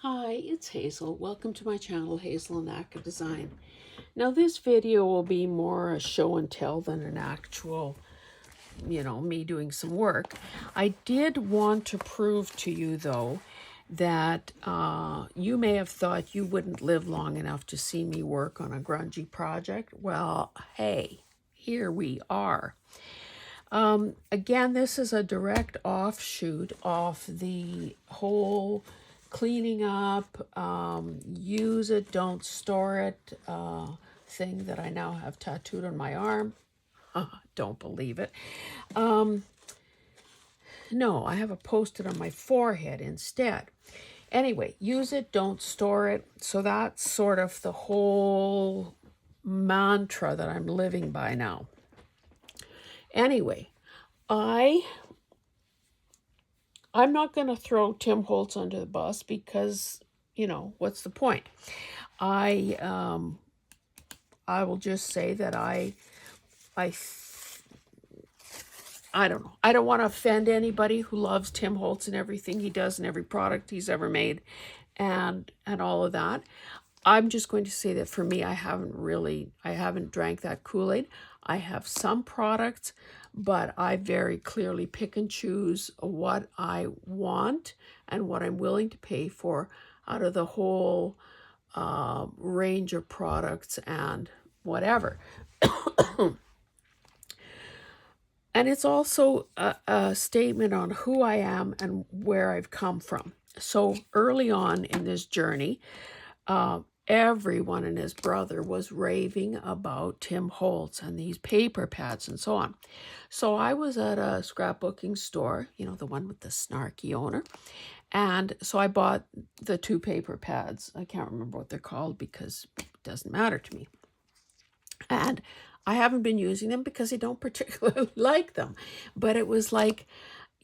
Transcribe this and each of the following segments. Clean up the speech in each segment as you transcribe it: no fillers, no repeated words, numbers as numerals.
Hi, it's Hazel. Welcome to my channel, Hazel and Aca Design. Now this video will be more a show and tell than an actual, me doing some work. I did want to prove to you though that you may have thought you wouldn't live long enough to see me work on a grungy project. Well, hey, here we are. Again, this is a direct offshoot of the whole cleaning up, use it, don't store it thing that I now have tattooed on my arm. Don't believe it. No, I have it posted on my forehead instead. Anyway, use it, don't store it. So that's sort of the whole mantra that I'm living by now. Anyway, I'm not going to throw Tim Holtz under the bus because, what's the point? I will just say that I don't know. I don't want to offend anybody who loves Tim Holtz and everything he does and every product he's ever made and all of that. I'm just going to say that for me, I haven't drank that Kool-Aid. I have some products, but I very clearly pick and choose what I want and what I'm willing to pay for out of the whole range of products and whatever. And it's also a statement on who I am and where I've come from. So early on in this journey, everyone and his brother was raving about Tim Holtz and these paper pads and so on. So I was at a scrapbooking store, the one with the snarky owner. And so I bought the 2 paper pads. I can't remember what they're called because it doesn't matter to me. And I haven't been using them because I don't particularly like them. But it was like,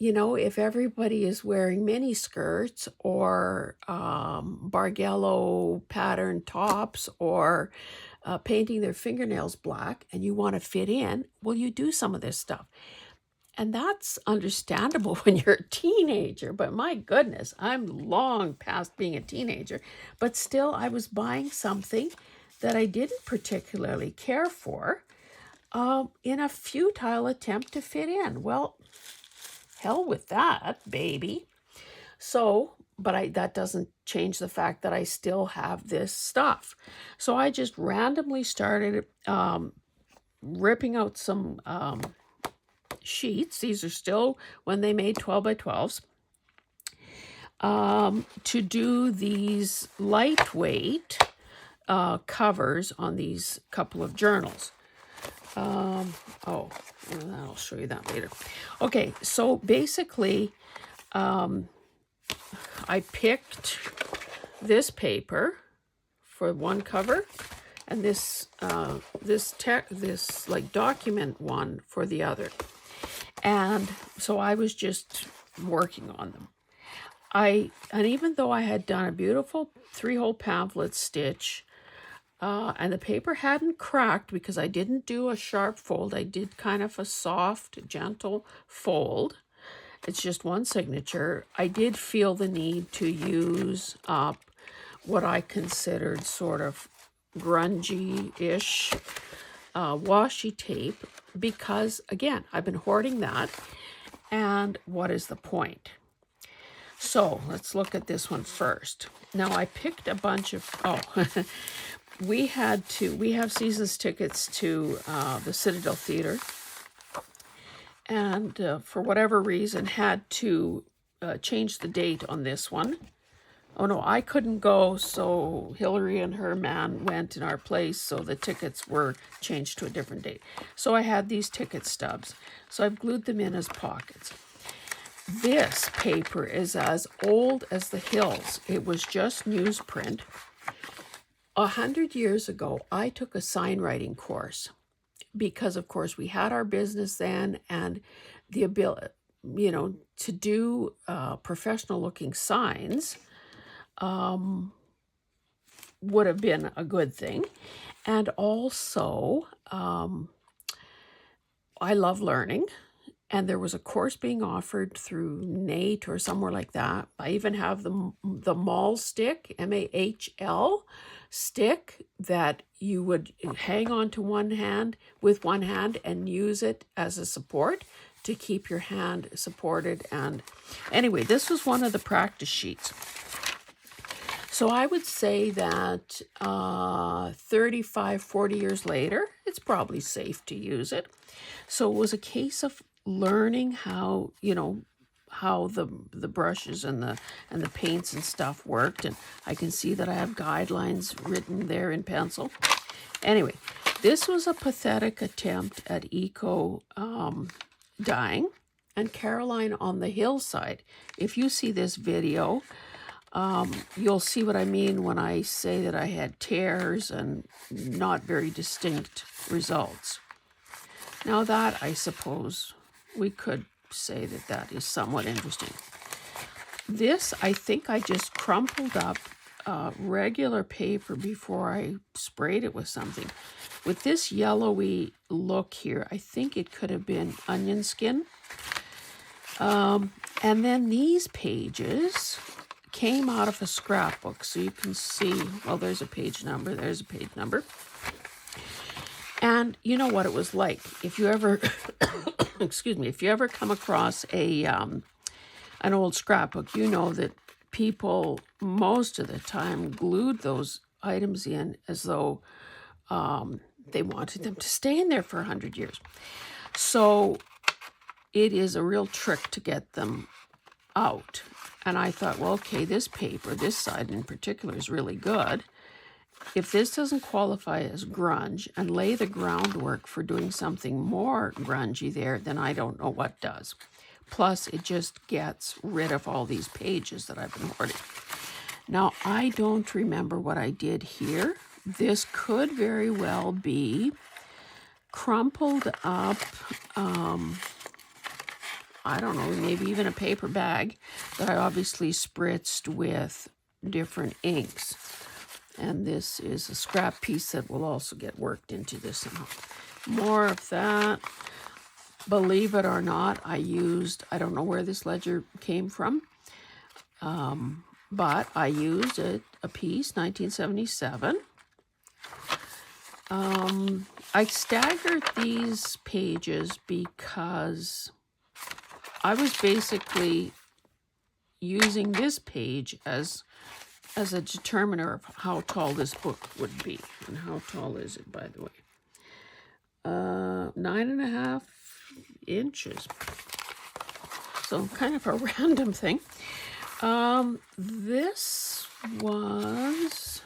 if everybody is wearing mini skirts or Bargello pattern tops or painting their fingernails black and you want to fit in, well, you do some of this stuff. And that's understandable when you're a teenager. But my goodness, I'm long past being a teenager. But still, I was buying something that I didn't particularly care for in a futile attempt to fit in. Well, hell with that, baby. So, but that doesn't change the fact that I still have this stuff. So I just randomly started ripping out some sheets. These are still when they made 12 by 12s. To do these lightweight covers on these couple of journals. I'll show you that later. Okay, so basically, I picked this paper for one cover, and this like document one for the other. And so I was just working on them. And even though I had done a beautiful 3-hole pamphlet stitch, and the paper hadn't cracked because I didn't do a sharp fold. I did kind of a soft, gentle fold. It's just one signature. I did feel the need to use up what I considered sort of grungy-ish washi tape because, again, I've been hoarding that. And what is the point? So let's look at this one first. Now I picked a bunch of, we have seasons tickets to the Citadel Theater, and for whatever reason had to change the date on this one. Oh no, I couldn't go, so Hillary and her man went in our place, so the tickets were changed to a different date. So I had these ticket stubs, so I've glued them in as pockets. This paper is as old as the hills. It was just newsprint. 100 years ago, I took a sign writing course because, of course, we had our business then, and the ability, to do professional looking signs would have been a good thing. And also, I love learning. And there was a course being offered through Nate or somewhere like that. I even have the mahl stick, M-A-H-L stick, that you would hang on to one hand with one hand and use it as a support to keep your hand supported. And anyway, this was one of the practice sheets. So I would say that 35, 40 years later, it's probably safe to use it. So it was a case of learning how, how the brushes and the paints and stuff worked. And I can see that I have guidelines written there in pencil. Anyway, this was a pathetic attempt at eco dyeing. And Caroline on the hillside, if you see this video, you'll see what I mean when I say that I had tears and not very distinct results. Now that, I suppose, we could say that that is somewhat interesting. This, I think I just crumpled up regular paper before I sprayed it with something. With this yellowy look here, I think it could have been onion skin. And then these pages came out of a scrapbook. So you can see, well, there's a page number, there's a page number. And you know what it was like. If you ever, excuse me, if you ever come across an old scrapbook, you know that people most of the time glued those items in as though they wanted them to stay in there for 100 years. So it is a real trick to get them out. And I thought, well, okay, this paper, this side in particular, is really good. If this doesn't qualify as grunge and lay the groundwork for doing something more grungy there, then I don't know what does. Plus, it just gets rid of all these pages that I've been hoarding. Now, I don't remember what I did here. This could very well be crumpled up, I don't know, maybe even a paper bag that I obviously spritzed with different inks. And this is a scrap piece that will also get worked into this somehow. More of that. Believe it or not, I don't know where this ledger came from, but I used a piece, 1977. I staggered these pages because I was basically using this page as a determiner of how tall this book would be. And how tall is it, by the way? 9.5 inches. So kind of a random thing. This was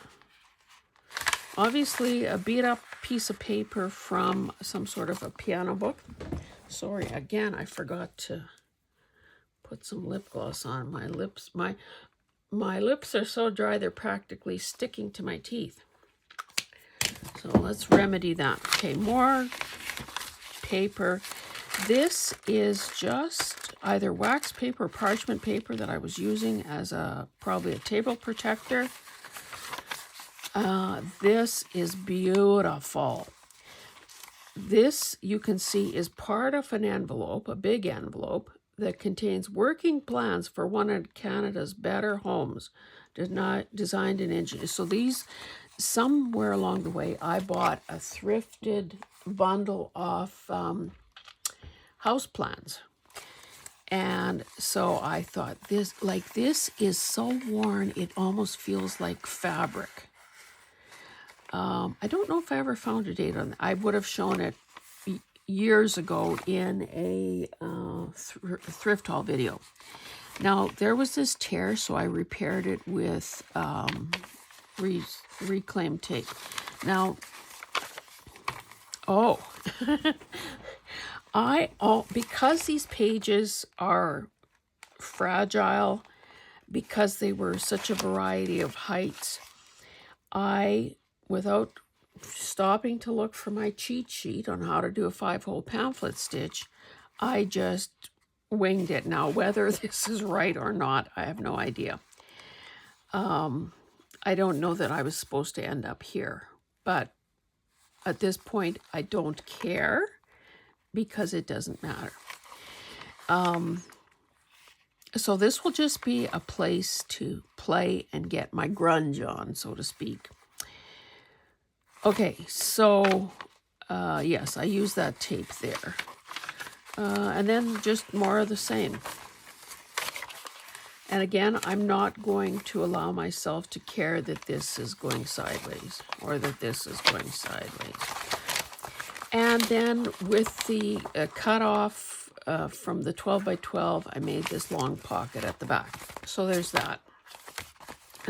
obviously a beat up piece of paper from some sort of a piano book. Sorry, again, I forgot to put some lip gloss on. My lips are so dry they're practically sticking to my teeth. So let's remedy that. Okay, more paper. This is just either wax paper or parchment paper that I was using as probably a table protector. This is beautiful. This, you can see, is part of an envelope, a big envelope, that contains working plans for one of Canada's better homes, designed and engineered. So these, somewhere along the way, I bought a thrifted bundle of house plans. And so I thought, this is so worn, it almost feels like fabric. I don't know if I ever found a date on that. I would have shown it years ago in a thrift haul video. Now, there was this tear, so I repaired it with reclaimed tape. Now, because these pages are fragile, because they were such a variety of heights, without stopping to look for my cheat sheet on how to do a 5-hole pamphlet stitch, I just winged it. Now, whether this is right or not, I have no idea. I don't know that I was supposed to end up here, but at this point, I don't care because it doesn't matter. So this will just be a place to play and get my grunge on, so to speak. Okay, so yes, I use that tape there. And then just more of the same. And again, I'm not going to allow myself to care that this is going sideways or that this is going sideways. And then with the cutoff from the 12 by 12, I made this long pocket at the back. So there's that.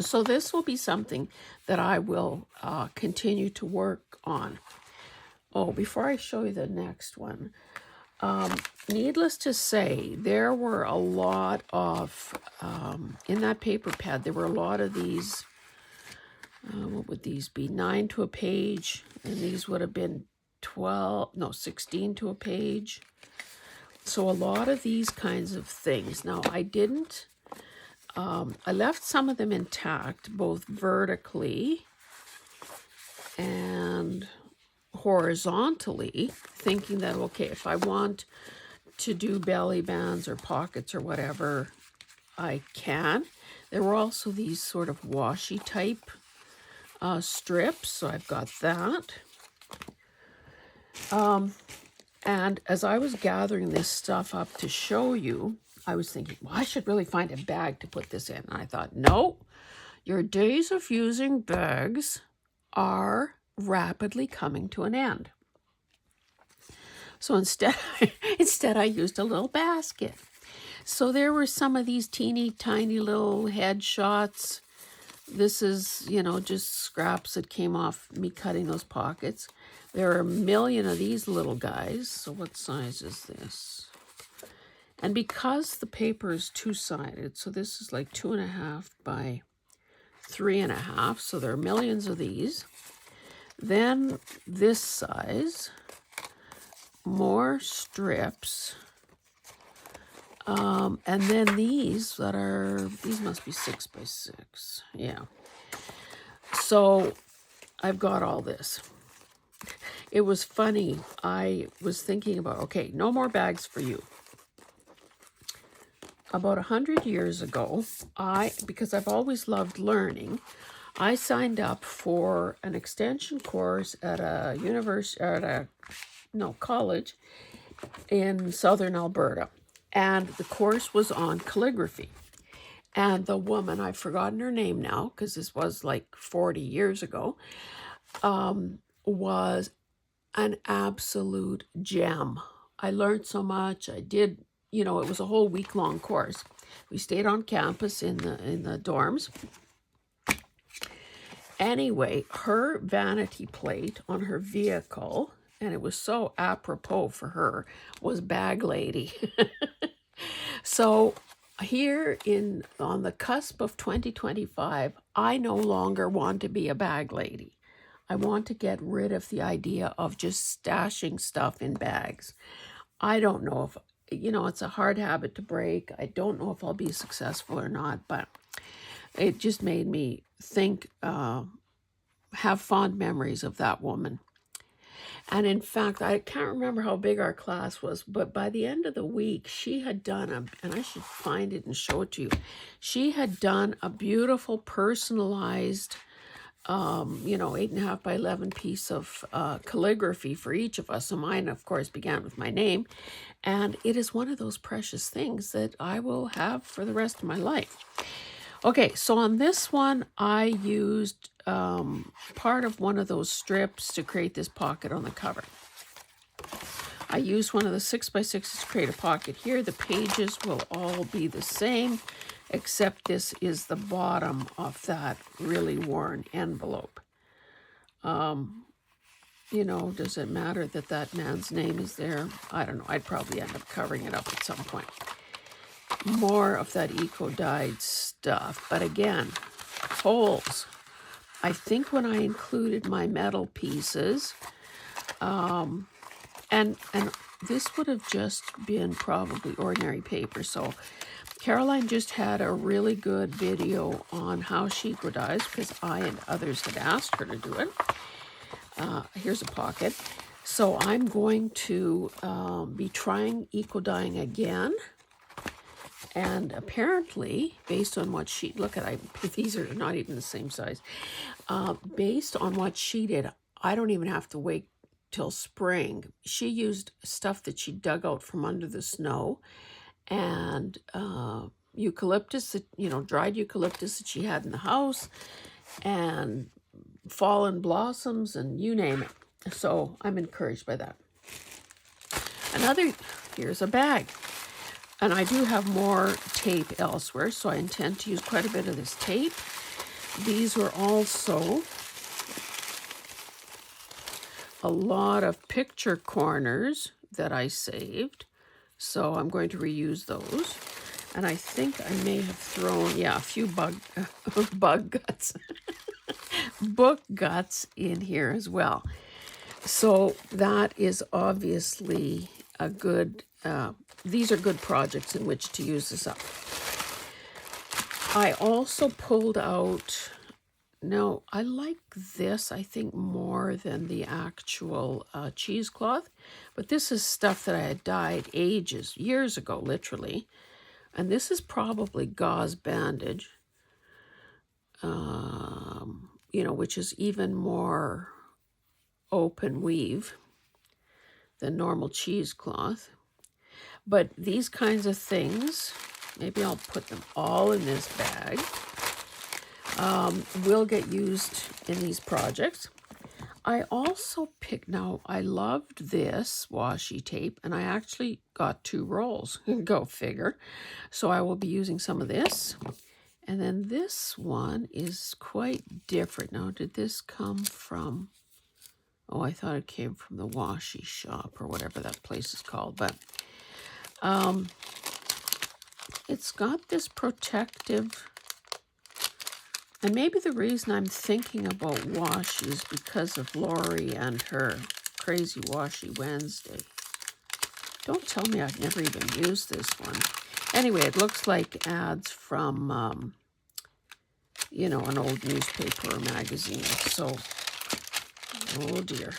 So this will be something that I will continue to work on. Oh, before I show you the next one, needless to say, there were a lot of, in that paper pad, there were a lot of these, what would these be, 9 to a page, and these would have been 16 to a page. So a lot of these kinds of things. Now, I didn't, I left some of them intact, both vertically and horizontally, thinking that, okay, if I want to do belly bands or pockets or whatever, I can. There were also these sort of washi type strips, so I've got that. And as I was gathering this stuff up to show you, I was thinking, well, I should really find a bag to put this in. And I thought, no, your days of using bags are rapidly coming to an end. So instead I used a little basket. So there were some of these teeny tiny little headshots. This is, just scraps that came off me cutting those pockets. There are a million of these little guys. So what size is this? And because the paper is two-sided, so this is like 2.5 by 3.5. So there are millions of these. Then this size, more strips. And then these must be 6 by 6. Yeah. So I've got all this. It was funny. I was thinking about, okay, no more bags for you. About 100 years ago, because I've always loved learning, I signed up for an extension course at a college in southern Alberta. And the course was on calligraphy. And the woman, I've forgotten her name now, because this was like 40 years ago, was an absolute gem. I learned so much. I did, it was a whole week-long course. We stayed on campus in the dorms. Anyway, her vanity plate on her vehicle, and it was so apropos for her, was bag lady. So here on the cusp of 2025, I no longer want to be a bag lady. I want to get rid of the idea of just stashing stuff in bags. I don't know if, it's a hard habit to break. I don't know if I'll be successful or not, but it just made me think, have fond memories of that woman. And in fact, I can't remember how big our class was, but by the end of the week, she had done and I should find it and show it to you. She had done a beautiful personalized, 8.5 by 11 piece of calligraphy for each of us. So mine, of course, began with my name. And it is one of those precious things that I will have for the rest of my life. Okay, so on this one, I used part of one of those strips to create this pocket on the cover. I used one of the 6 by 6s to create a pocket here. The pages will all be the same, except this is the bottom of that really worn envelope. Does it matter that that man's name is there? I don't know. I'd probably end up covering it up at some point. More of that eco-dyed stuff. But again, holes. I think when I included my metal pieces, and this would have just been probably ordinary paper. So Caroline just had a really good video on how she eco-dyes, because I and others had asked her to do it. Here's a pocket. So I'm going to be trying eco dyeing again. And apparently, based on what she, look at, these are not even the same size. Based on what she did, I don't even have to wait till spring. She used stuff that she dug out from under the snow, and eucalyptus, dried eucalyptus that she had in the house, and fallen blossoms, and you name it. So I'm encouraged by that. Here's a bag. And I do have more tape elsewhere, so I intend to use quite a bit of this tape. These were also a lot of picture corners that I saved, so I'm going to reuse those. And I think I may have thrown, a few bug guts, book guts in here as well. So that is obviously a good, these are good projects in which to use this up. I also pulled out, no, I like this, I think, more than the actual cheesecloth. But this is stuff that I had dyed years ago, literally. And this is probably gauze bandage, which is even more open weave than normal cheesecloth. But these kinds of things, maybe I'll put them all in this bag, will get used in these projects. I also picked, now I loved this washi tape, and I actually got 2 rolls, go figure. So I will be using some of this. And then this one is quite different. Now, did this come from, oh, I thought it came from the washi shop or whatever that place is called, but it's got this protective, and maybe the reason I'm thinking about washi is because of Lori and her Crazy Washi Wednesday. Don't tell me I've never even used this one. Anyway, it looks like ads from, an old newspaper or magazine. So, oh dear,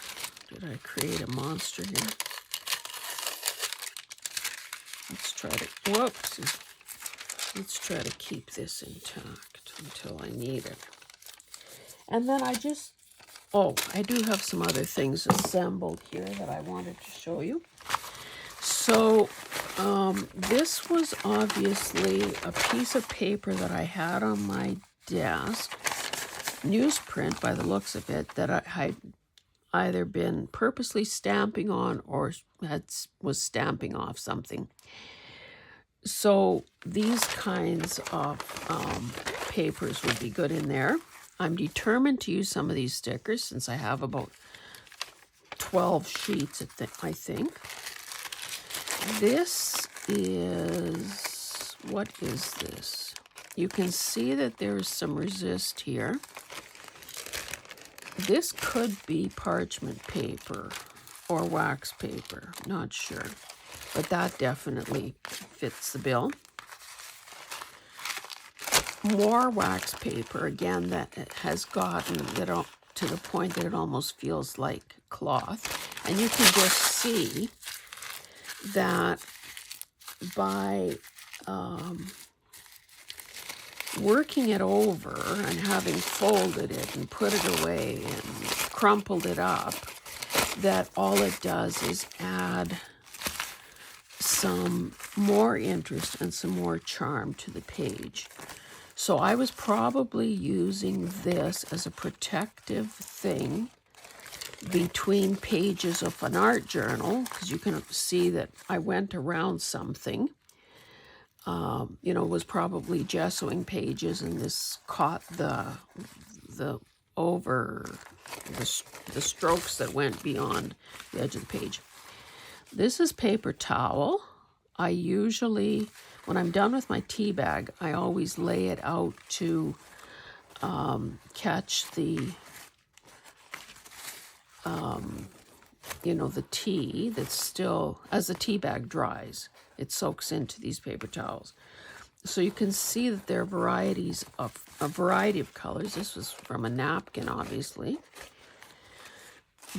did I create a monster here? Let's try to keep this intact until I need it. And then I do have some other things assembled here that I wanted to show you. So this was obviously a piece of paper that I had on my desk, newsprint by the looks of it, that I had either been purposely stamping on or was stamping off something. So these kinds of papers would be good in there. I'm determined to use some of these stickers since I have about 12 sheets, I think. This is, what is this? You can see that there's some resist here. This could be parchment paper or wax paper, not sure. But that definitely fits the bill. More wax paper, again, that has gotten to the point that it almost feels like cloth. And you can just see that by working it over and having folded it and put it away and crumpled it up, that all it does is add some more interest and some more charm to the page. So I was probably using this as a protective thing between pages of an art journal, because you can see that I went around something. Was probably gessoing pages, and this caught the strokes that went beyond the edge of the page. This is paper towel. I usually, when I'm done with my tea bag, I always lay it out to catch the the tea that's still, as the tea bag dries, it soaks into these paper towels. So you can see that there are a variety of colors. This was from a napkin, obviously.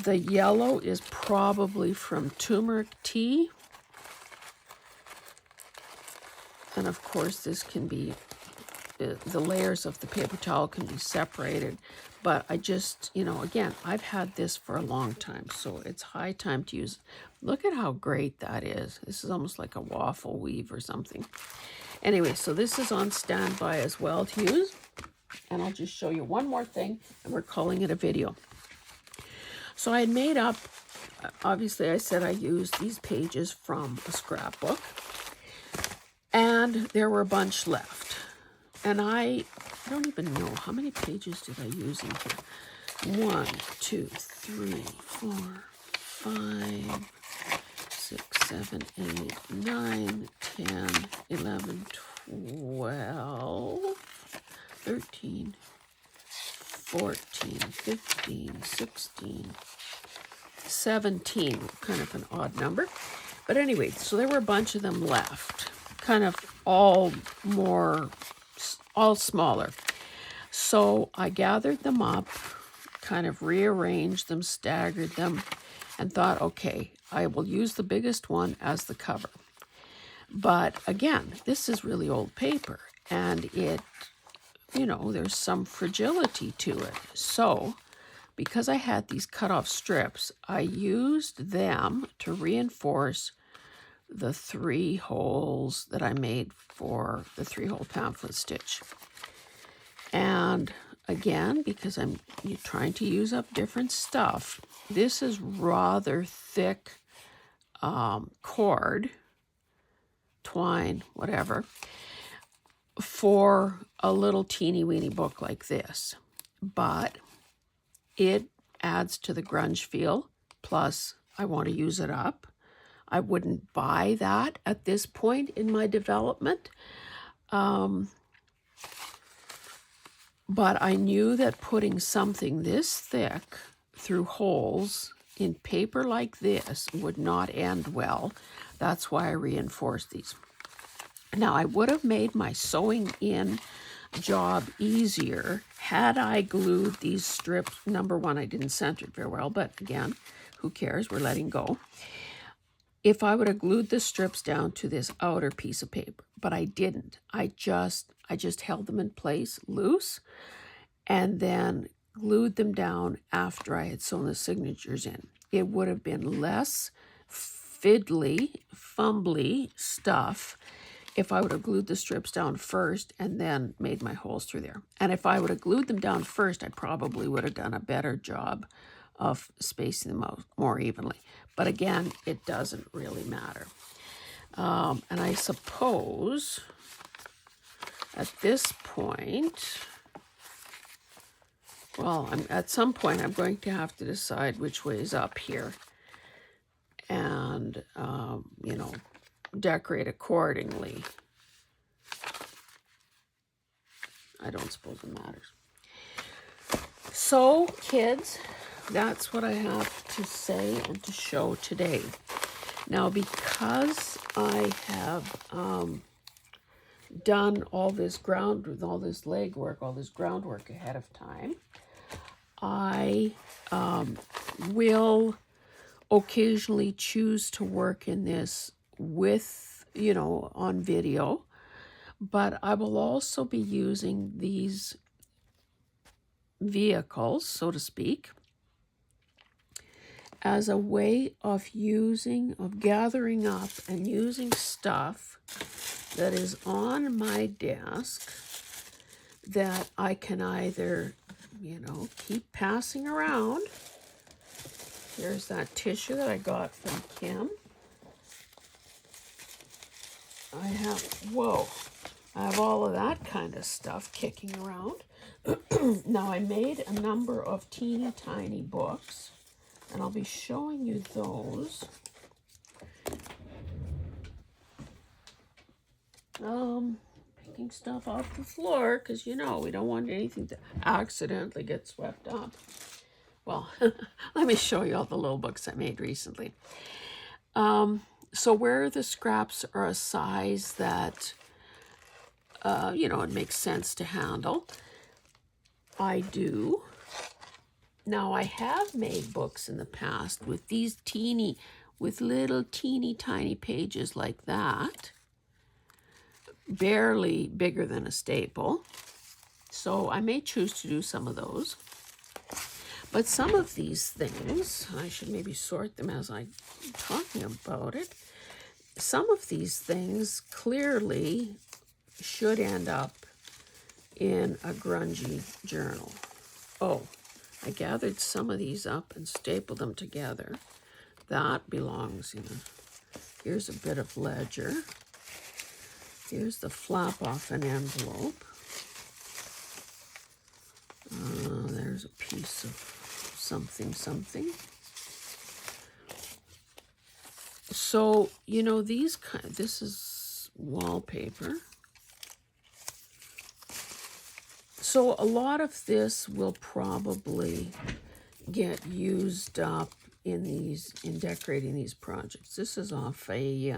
The yellow is probably from turmeric tea. And of course, this can be, the layers of the paper towel can be separated. But I just, you know, again, I've had this for a long time, so it's high time to use it. Look at how great that is. This is almost like a waffle weave or something. Anyway, so this is on standby as well to use. And I'll just show you one more thing, and we're calling it a video. So I had made up, obviously I said I used these pages from a scrapbook. And there were a bunch left. And I don't even know, how many pages did I use in here? 1, 2, 3, 4, 5, 6, 7, 8, 9, 10, 11, 12, 13, 14, 15, 16, 17, kind of an odd number. But anyway, so there were a bunch of them left, kind of all smaller. So I gathered them up, kind of rearranged them, staggered them, and thought, okay, I will use the biggest one as the cover. But again, this is really old paper, and it, you know, there's some fragility to it. So because I had these cut off strips, I used them to reinforce the 3 holes that I made for the 3-hole pamphlet stitch. And again, because I'm trying to use up different stuff, this is rather thick cord, twine, whatever, for a little teeny weeny book like this. But it adds to the grunge feel, plus I want to use it up. I wouldn't buy that at this point in my development. But I knew that putting something this thick through holes in paper like this would not end well. That's why I reinforced these. Now, I would have made my sewing in job easier had I glued these strips. Number one, I didn't center it very well, but again, who cares? We're letting go. If I would have glued the strips down to this outer piece of paper, but I didn't. I just held them in place loose and then glued them down after I had sewn the signatures in. It would have been less fiddly, fumbly stuff if I would have glued the strips down first and then made my holes through there. And if I would have glued them down first, I probably would have done a better job of spacing them out more evenly. But again, it doesn't really matter. And I suppose at this point, well, at some point I'm going to have to decide which way is up here and, you know, decorate accordingly. I don't suppose it matters. So, kids, that's what I have to say and to show today. Now, because I have done all this all this legwork, all this groundwork ahead of time, I will occasionally choose to work in this with, you know, on video, but I will also be using these vehicles, so to speak, as a way of gathering up and using stuff that is on my desk that I can either, you know, keep passing around. Here's that tissue that I got from Kim. I have all of that kind of stuff kicking around. Now, I made a number of teeny tiny books, and I'll be showing you those. Picking stuff off the floor, because, you know, we don't want anything to accidentally get swept up. Well, let me show you all the little books I made recently. So where the scraps are a size that, you know, it makes sense to handle, I do Now, I have made books in the past with these with little teeny tiny pages like that, barely bigger than a staple. So I may choose to do some of those. But some of these things, I should maybe sort them as I'm talking about it. Some of these things clearly should end up in a grungy journal. Oh, I gathered some of these up and stapled them together. That belongs in here's a bit of ledger. Here's the flap off an envelope. There's a piece of something. So, you know, this is wallpaper. So a lot of this will probably get used up in decorating these projects. This is off a,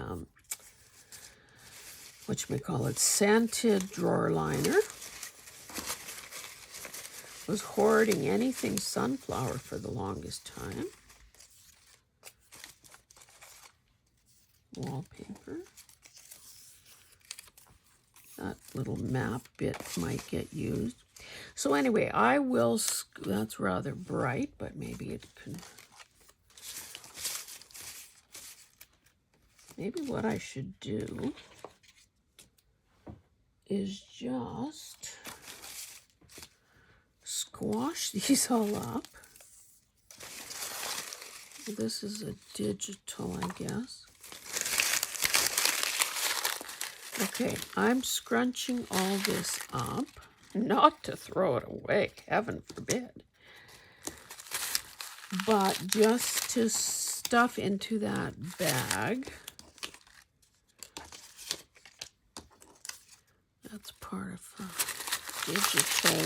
whatchamacallit, scented drawer liner. Was hoarding anything sunflower for the longest time. Wallpaper. That little map bit might get used. So anyway, I will, that's rather bright, but maybe it can, maybe what I should do is just squash these all up. This is a digital, I guess. Okay, I'm scrunching all this up, not to throw it away, heaven forbid, but just to stuff into that bag. That's part of a digital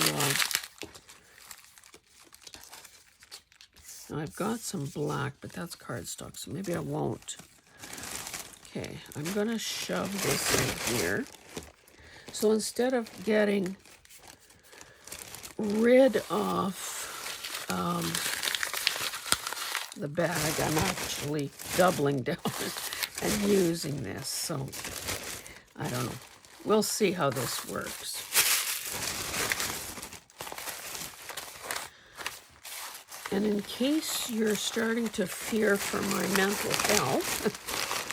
Now I've got some black, but that's cardstock, so maybe I won't. Okay, I'm gonna shove this in here. So instead of getting rid of the bag, I'm actually doubling down and using this. So I don't know. We'll see how this works. And in case you're starting to fear for my mental health,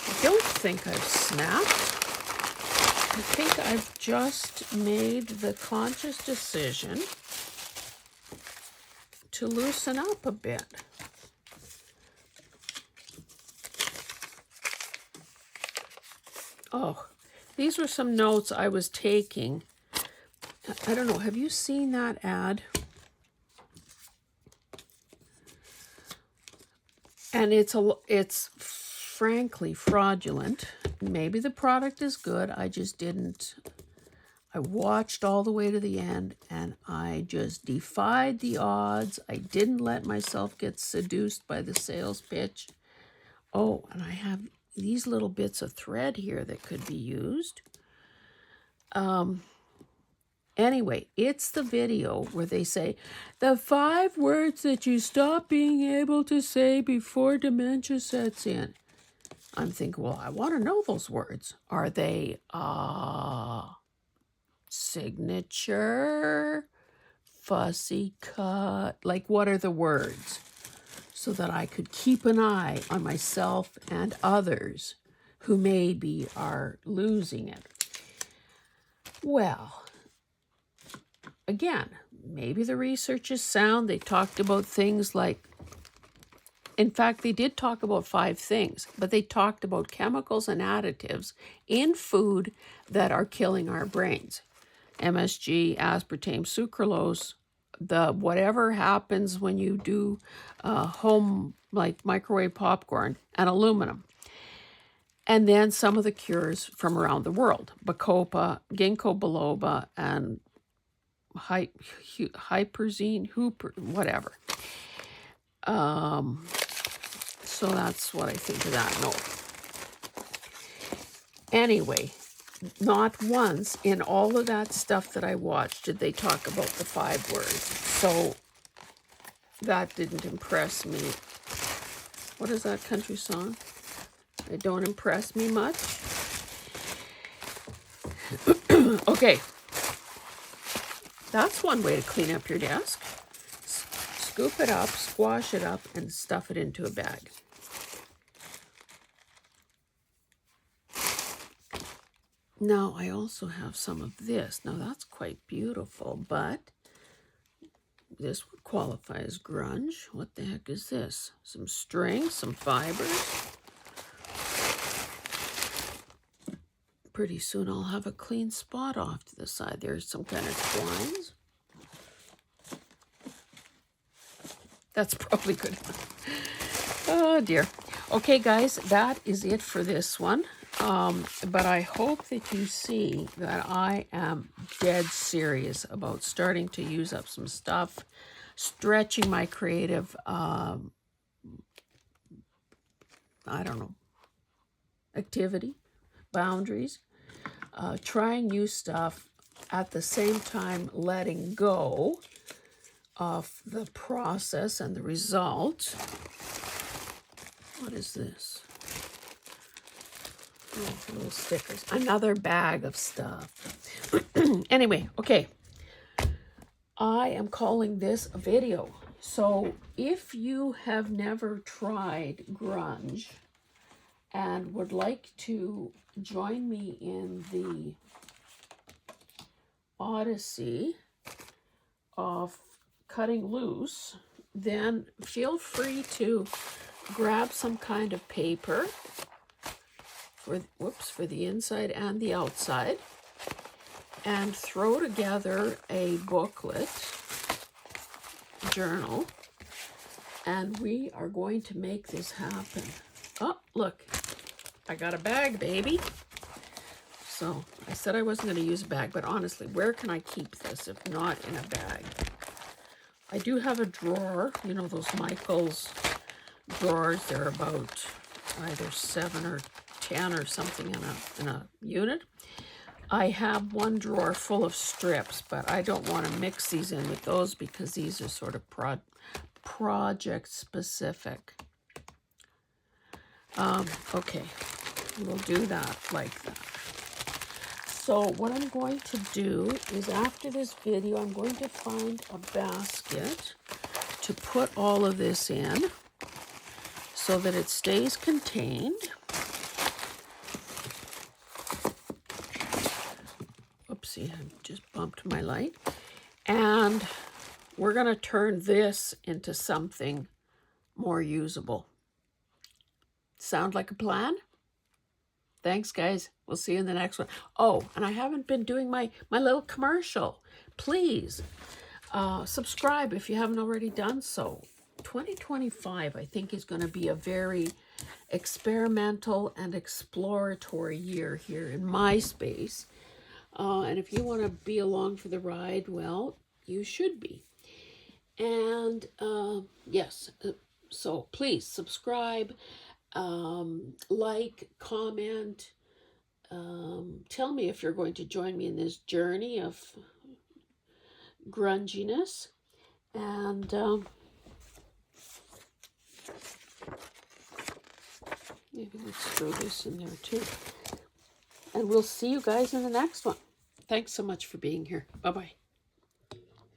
I don't think I've snapped. I think I've just made the conscious decision to loosen up a bit. Oh, these were some notes I was taking. I don't know, have you seen that ad? And it's frankly fraudulent. Maybe the product is good. I just didn't. I watched all the way to the end and I just defied the odds. I didn't let myself get seduced by the sales pitch. Oh, and I have these little bits of thread here that could be used. Anyway, it's the video where they say, the 5 words that you stop being able to say before dementia sets in. I'm thinking, well, I want to know those words. Are they signature, fussy cut? Like, what are the words? So that I could keep an eye on myself and others who maybe are losing it. Well, again, maybe the research is sound. They talked about things like, in fact, they did talk about 5 things, but they talked about chemicals and additives in food that are killing our brains. MSG, aspartame, sucralose, the whatever happens when you do home, like microwave popcorn, and aluminum. And then some of the cures from around the world, bacopa, ginkgo biloba, and hyperzine, whatever. So that's what I think of that note. Anyway, not once in all of that stuff that I watched did they talk about the 5 words. So that didn't impress me. What is that country song? It don't impress me much. Okay. That's one way to clean up your desk. Scoop it up, squash it up, and stuff it into a bag. Now, I also have some of this. Now, that's quite beautiful, but this would qualify as grunge. What the heck is this? Some string, some fibers. Pretty soon I'll have a clean spot off to the side. There's some kind of twines. That's probably good. Oh, dear. Okay, guys, that is it for this one. But I hope that you see that I am dead serious about starting to use up some stuff, stretching my creative, I don't know, activity, boundaries, trying new stuff, at the same time letting go of the process and the result. What is this? Oh, little stickers. Another bag of stuff. Anyway, okay. I am calling this a video. So if you have never tried grunge and would like to join me in the odyssey of cutting loose, then feel free to grab some kind of paper for the inside and the outside, and throw together a booklet, journal, and we are going to make this happen. Oh, look, I got a bag, baby. So I said I wasn't going to use a bag, but honestly, where can I keep this if not in a bag? I do have a drawer, you know, those Michaels drawers. They're about either 7 or 10 or something in a unit. I have one drawer full of strips, but I don't want to mix these in with those because these are sort of project specific. Okay, we'll do that like that. So what I'm going to do is, after this video, I'm going to find a basket to put all of this in so that it stays contained. Oopsie, I just bumped my light. And we're going to turn this into something more usable. Sound like a plan? Thanks, guys. We'll see you in the next one. Oh, and I haven't been doing my little commercial. Please subscribe if you haven't already done so. 2025, I think, is going to be a very experimental and exploratory year here in my space. And if you want to be along for the ride, well, you should be. And yes, so please subscribe, like, comment, tell me if you're going to join me in this journey of grunginess. And maybe let's throw this in there too. And we'll see you guys in the next one. Thanks so much for being here. Bye-bye.